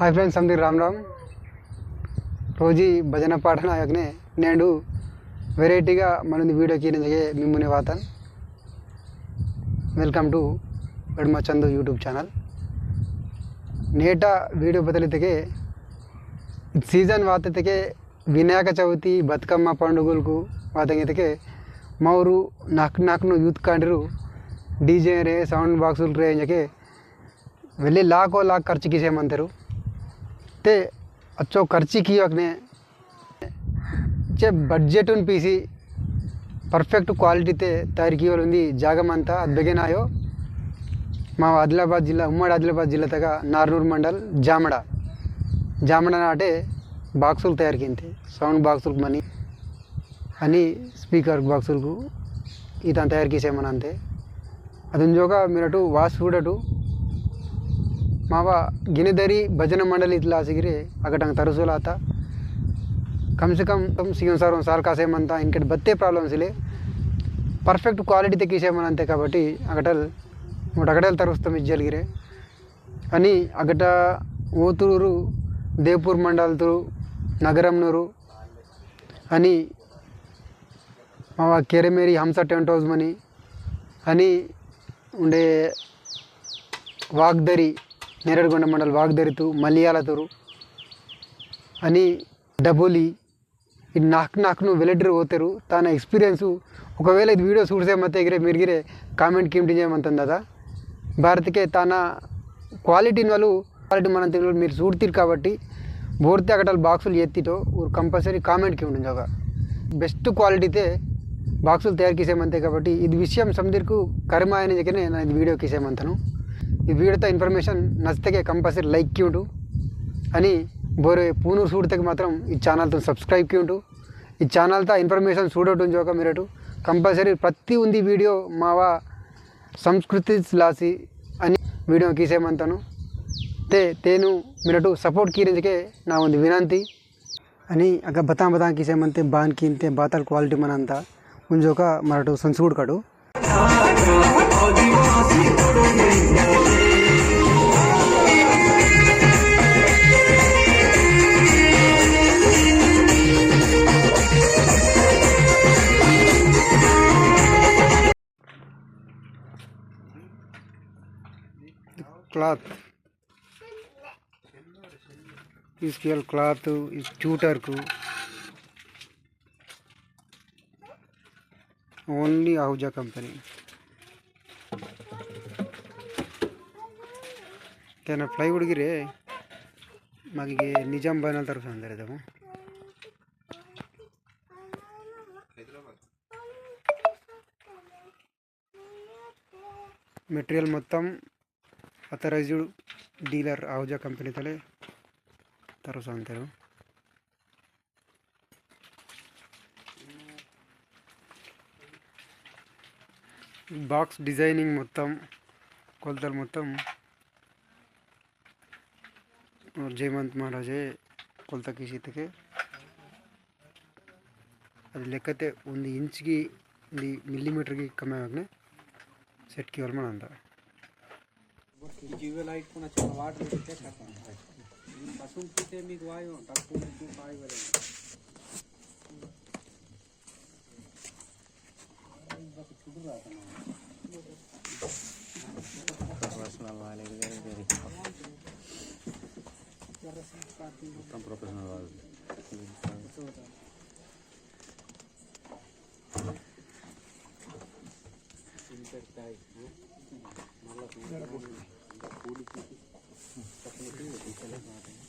hi friends अंदर राम राम रोजी भजन पाठन आगने नेडू वेरैटीगा मन वीडियो की मिम्मुनि वातन वेलकम टू गडमा चंदू यूट्यूब चैनल नेटा वीडियो बदलते सीजन वाते विनायक चविति बतकम्म पंडुगुलकु वाते मौरू नाक नाकनु यूथ कांडरू डीजे रे साउंड बॉक्स रेंज के వెళ్ళి लाखों लाख खर्च कीसेमंतरू ते अच्छो खर्ची की अगने चे बड्जेट उन पीसी परफेक्ट क्वालिटी ते तैयार की वाली जागमंता अद्बेगेनायो మా ఆదిలాబాద్ జిల్లా ఉమ్మడి ఆదిలాబాద్ జిల్లా తగ నార్నూర్ మండల్ జామడ నాటే బాక్సులు తయారు కింతే సౌండ్ బాక్సులకు మనీ అని స్పీకర్ బాక్సులకు ఇతను తయారు చేసేమని అంతే అది జోగా మీరటు వాస్ చూడటు मावा गिनेदरी भजन मंडल इतला सिगिरे अगटंग तरसुला आता कम से कम सीएम साल का से मनता इनके बत्ते प्रॉब्लम्स ले परफेक्ट क्वालिटी ते कीसे मनंते काबट्टी अगटल मोटगटल तरस्तम इज्जलगिरे अनि अगट ओतूरू देवपुर मंडल तुरु नगरमनूरू अनि मावा केरेमेरी हंस टेंट हाउस मनी अनि उंडे वागदरी नेरडगोंड मंडल वागदरितु मलयालतुरु अनि डबोली इ नाक नाकनु वेलेडर होतेरु ताना एक्सपीरियंस ఒకవేళ ఇది వీడియో చూసే ಮತ್ತೆ గిరే మీరు గిరే కామెంట్ కింటి చేయమంతందదా భారతకే ताना క్వాలిటీ వాళ్ళు క్వాలిటీ మనం తెలుగు మీరు చూడతిరు కాబట్టి బోర్తే అగటల్ బాక్సులు ఎత్తితో ఊరు కంపల్సరీ కామెంట్ కి ఉండుంజోగా బెస్ట్ క్వాలిటీ తే బాక్సులు తయారు చేసేమంతే కాబట్టి ఇది విషయం సమదిర్కు కర్మాయన జకనే నేను ఈ వీడియో చేసేమంతను ఈ వీడియోతో ఇన్ఫర్మేషన్ నచ్చితే కంపల్సరీ లైక్ కింటు అని బోరే పూనూరు చూడతే మాత్రం ఈ ఛానల్తో సబ్స్క్రైబ్ కింటు ఈ ఛానల్తో ఇన్ఫర్మేషన్ చూడటం జోక మీరటు కంపల్సరీ ప్రతి ఉంది వీడియో మావా సంస్కృతి లాసి అని వీడియో కీసేమంతాను తేను మీరటు సపోర్ట్ कीरेंजके ना ಒಂದು ವಿನಂತಿ అని అగ బతా కీసేమంతే బాన్ కింతే బాతల్ క్వాలిటీ మనంతా ఉంజోక మరటు సంస్కృడ్ కడు क्लॉथ स्पेशल क्लॉथ इस ट्यूटर को ओनली आहूजा कंपनी तेना प्लाईवुड गिरे मागे निजाम बनल तरफ अंदर दमो మెటీరియల్ మొత్తం అథరైజ్డ్ డీలర్ आहूजा कंपनी तले तरफ अंतर బాక్స్ డిజైనింగ్ మొత్తం కొలతలు మొత్తం జయమంత్ మహారాజే కొలత కీసితకే అది లెక్కతే ಒಂದು ಇಂಚ್ಗೆ ಒಂದು ಮಿಲಿಮೀಟರ್ಗೆ ಕಮ್ಮಿ ಆಗನೆ सेट की मन अंत जीव लाइट को अच्छा वाटर देते करता पसुन पीते मी वायु तक को पाई वाले बस छुड़ रहा था प्रोफेशनल वाले वेरी कम प्रोफेशनल वाले करता है वो मतलब फूल की तकनीकी होती चले जाते हैं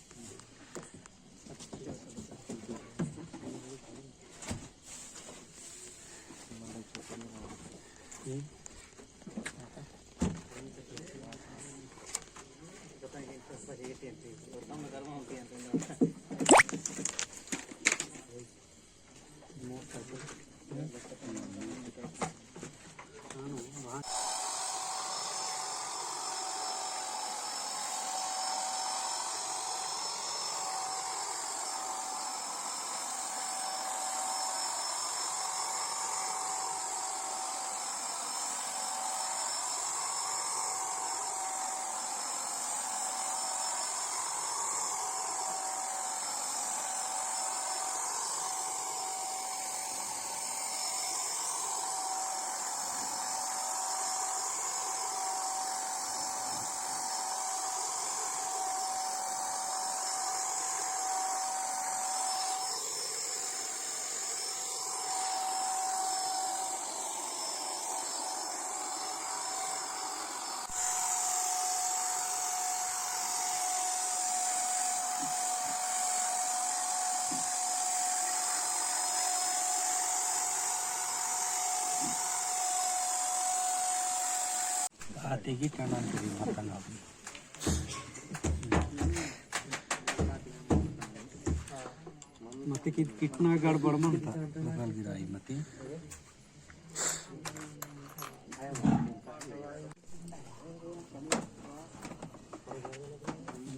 बताएंगे इस पर ये टेंट और कम गर्म होती है तो मोस्ट ಆತೆಗೆ ಕಾಣಂತೀವಿ ಮಕ್ಕಳ ಮತ್ತೆ ಕಿಟ್ನ ಗಡ್ಬಡ ಅಂತ ಗಿರಾಯಿ ಮತ್ತೆ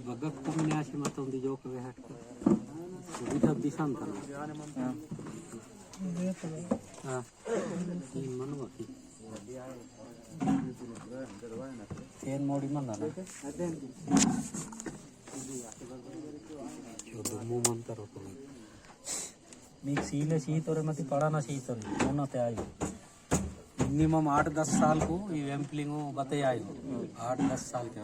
ಬಗ್ಗಕ್ಕೆ ಕಮ್ಮಿ ಆಸೆ ಮತ್ತೊಂದು ಜೋಕವೇ ಹಾಕ್ತಾರೆ ಸುವಿಧ ದಿವಸ ಅಂತಲ್ಲ ಹಾಂ ಏನು ಮನ್ವಾಕಿ ಏನು ನೋಡಿ ಮಂದಲ್ಲ दुम्मू मनता रहो మీకు సీలే సీతోరే మతి పడానా సీతోరే ఉన్నతే ఆయి మినిమम 8-10 साल को ये एम्पलिंग बते आई 8-10 साल के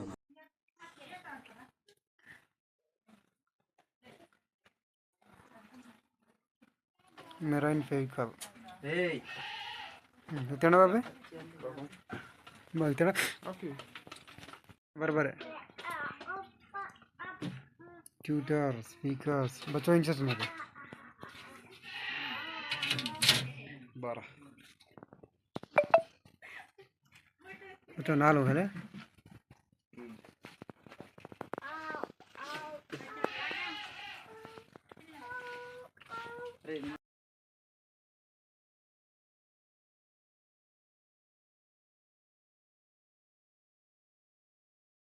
मेराइन फेविकॉल इतना बाबे इतना बराबर है ट्यूटर स्पीकर्स बच्चों इंच में 12 बच्चों 4 है